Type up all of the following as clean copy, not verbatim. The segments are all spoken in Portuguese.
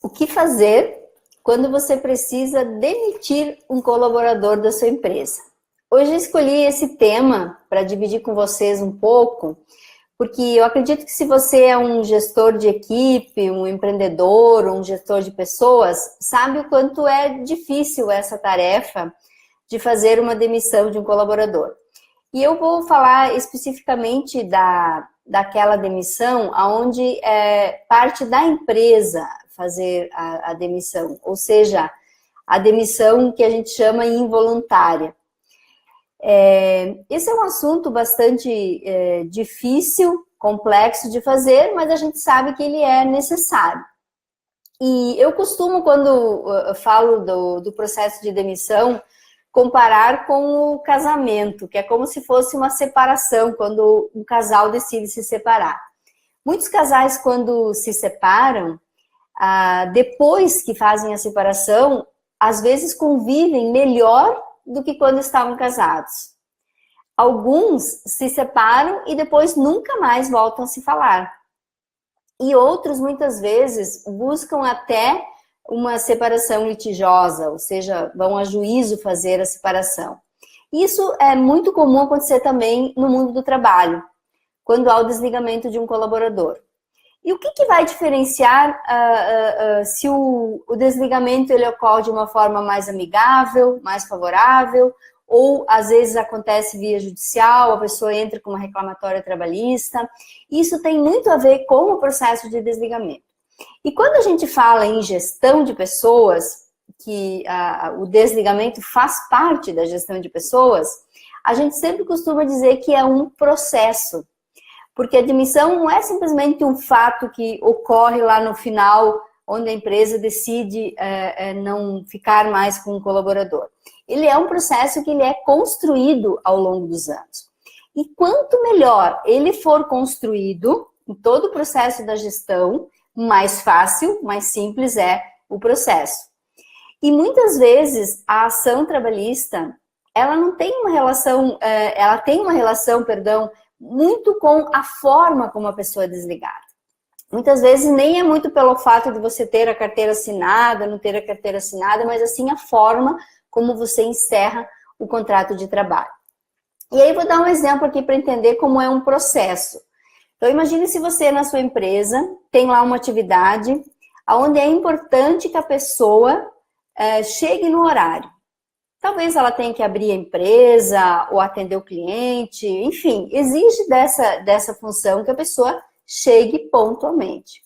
O que fazer quando você precisa demitir um colaborador da sua empresa? Hoje eu escolhi esse tema para dividir com vocês um pouco, porque eu acredito que se você é um gestor de equipe, um empreendedor, um gestor de pessoas, sabe o quanto é difícil essa tarefa de fazer uma demissão de um colaborador. E eu vou falar especificamente daquela demissão onde é parte da empresa fazer a demissão, ou seja, a demissão que a gente chama involuntária. Esse é um assunto bastante difícil, complexo de fazer, mas a gente sabe que ele é necessário. E eu costumo, quando eu falo do processo de demissão, comparar com o casamento, que é como se fosse uma separação, quando um casal decide se separar. Muitos casais, quando se separam, depois que fazem a separação, às vezes convivem melhor do que quando estavam casados. Alguns se separam e depois nunca mais voltam a se falar. E outros, muitas vezes, buscam até uma separação litigiosa, ou seja, vão a juízo fazer a separação. Isso é muito comum acontecer também no mundo do trabalho, quando há o desligamento de um colaborador. E o que vai diferenciar se o desligamento ele ocorre de uma forma mais amigável, mais favorável, ou às vezes acontece via judicial, a pessoa entra com uma reclamatória trabalhista? Isso tem muito a ver com o processo de desligamento. E quando a gente fala em gestão de pessoas, que o desligamento faz parte da gestão de pessoas, a gente sempre costuma dizer que é um processo. Porque a demissão não é simplesmente um fato que ocorre lá no final, onde a empresa decide não ficar mais com um colaborador. Ele é um processo que ele é construído ao longo dos anos. E quanto melhor ele for construído, em todo o processo da gestão, mais fácil, mais simples é o processo. E muitas vezes a ação trabalhista, ela não tem uma relação, ela tem uma relação, muito com a forma como a pessoa é desligada. Muitas vezes nem é muito pelo fato de você ter a carteira assinada, não ter a carteira assinada, mas assim a forma como você encerra o contrato de trabalho. E aí vou dar um exemplo aqui para entender como é um processo. Então imagine se você na sua empresa tem lá uma atividade onde é importante que a pessoa chegue no horário. Talvez ela tenha que abrir a empresa ou atender o cliente, enfim, exige dessa função que a pessoa chegue pontualmente.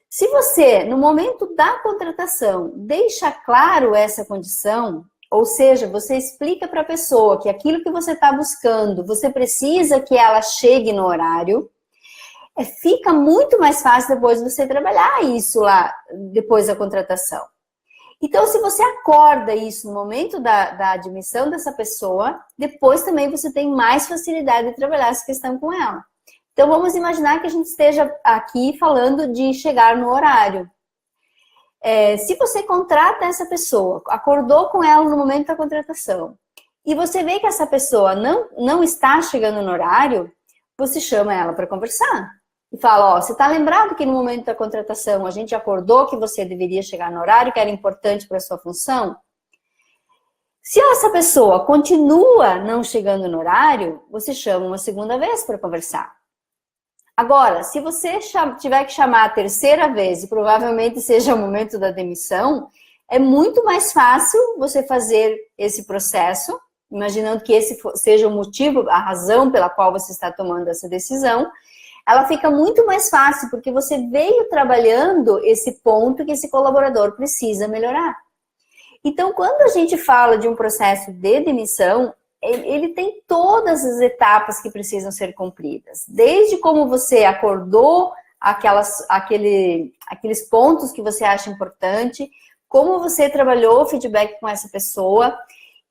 Se você, no momento da contratação, deixa claro essa condição, ou seja, você explica para a pessoa que aquilo que você está buscando, você precisa que ela chegue no horário, fica muito mais fácil depois você trabalhar isso lá, depois da contratação. Então, se você acorda isso no momento da admissão dessa pessoa, depois também você tem mais facilidade de trabalhar essa questão com ela. Então, vamos imaginar que a gente esteja aqui falando de chegar no horário. Se você contrata essa pessoa, acordou com ela no momento da contratação, e você vê que essa pessoa não está chegando no horário, você chama ela para conversar. E fala, você está lembrado que no momento da contratação a gente acordou que você deveria chegar no horário, que era importante para a sua função? Se essa pessoa continua não chegando no horário, você chama uma segunda vez para conversar. Agora, se você tiver que chamar a terceira vez, e provavelmente seja o momento da demissão, é muito mais fácil você fazer esse processo, imaginando que esse seja o motivo, a razão pela qual você está tomando essa decisão. Ela fica muito mais fácil, porque você veio trabalhando esse ponto que esse colaborador precisa melhorar. Então, quando a gente fala de um processo de demissão, ele tem todas as etapas que precisam ser cumpridas. Desde como você acordou aqueles pontos que você acha importante, como você trabalhou o feedback com essa pessoa.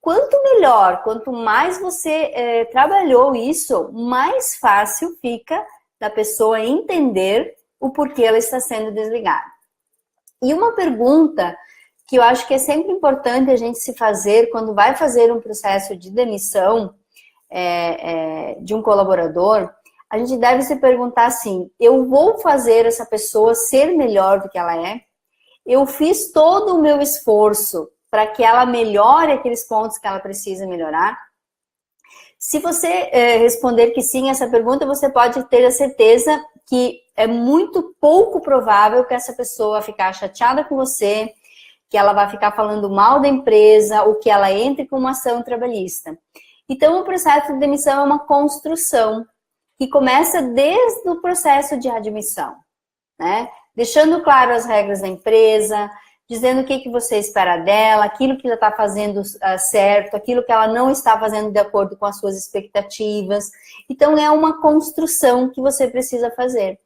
Quanto melhor, quanto mais você trabalhou isso, mais fácil fica da pessoa entender o porquê ela está sendo desligada. E uma pergunta que eu acho que é sempre importante a gente se fazer quando vai fazer um processo de demissão de um colaborador, a gente deve se perguntar assim, eu vou fazer essa pessoa ser melhor do que ela é? eu fiz todo o meu esforço para que ela melhore aqueles pontos que ela precisa melhorar? Se você responder que sim a essa pergunta, você pode ter a certeza que é muito pouco provável que essa pessoa ficar chateada com você, que ela vai ficar falando mal da empresa ou que ela entre com uma ação trabalhista. Então, o processo de demissão é uma construção que começa desde o processo de admissão, né? Deixando claro as regras da empresa, dizendo o que você espera dela, aquilo que ela está fazendo certo, aquilo que ela não está fazendo de acordo com as suas expectativas. Então, é uma construção que você precisa fazer.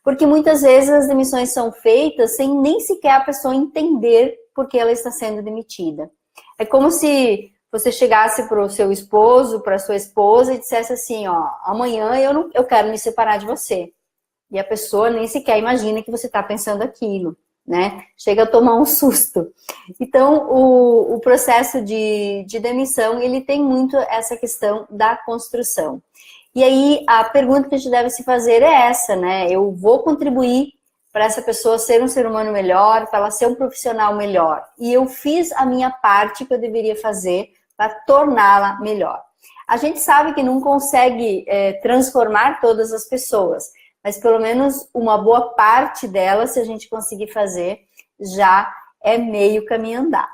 Porque muitas vezes as demissões são feitas sem nem sequer a pessoa entender por que ela está sendo demitida. É como se você chegasse para o seu esposo, para a sua esposa e dissesse assim, ó, amanhã eu quero me separar de você. E a pessoa nem sequer imagina que você está pensando aquilo, né? Chega a tomar um susto. Então, o processo de demissão, ele tem muito essa questão da construção. E aí, a pergunta que a gente deve se fazer é essa, né? Eu vou contribuir para essa pessoa ser um ser humano melhor, para ela ser um profissional melhor. E eu fiz a minha parte que eu deveria fazer para torná-la melhor. A gente sabe que não consegue transformar todas as pessoas, mas pelo menos uma boa parte delas, se a gente conseguir fazer, já é meio caminho andado.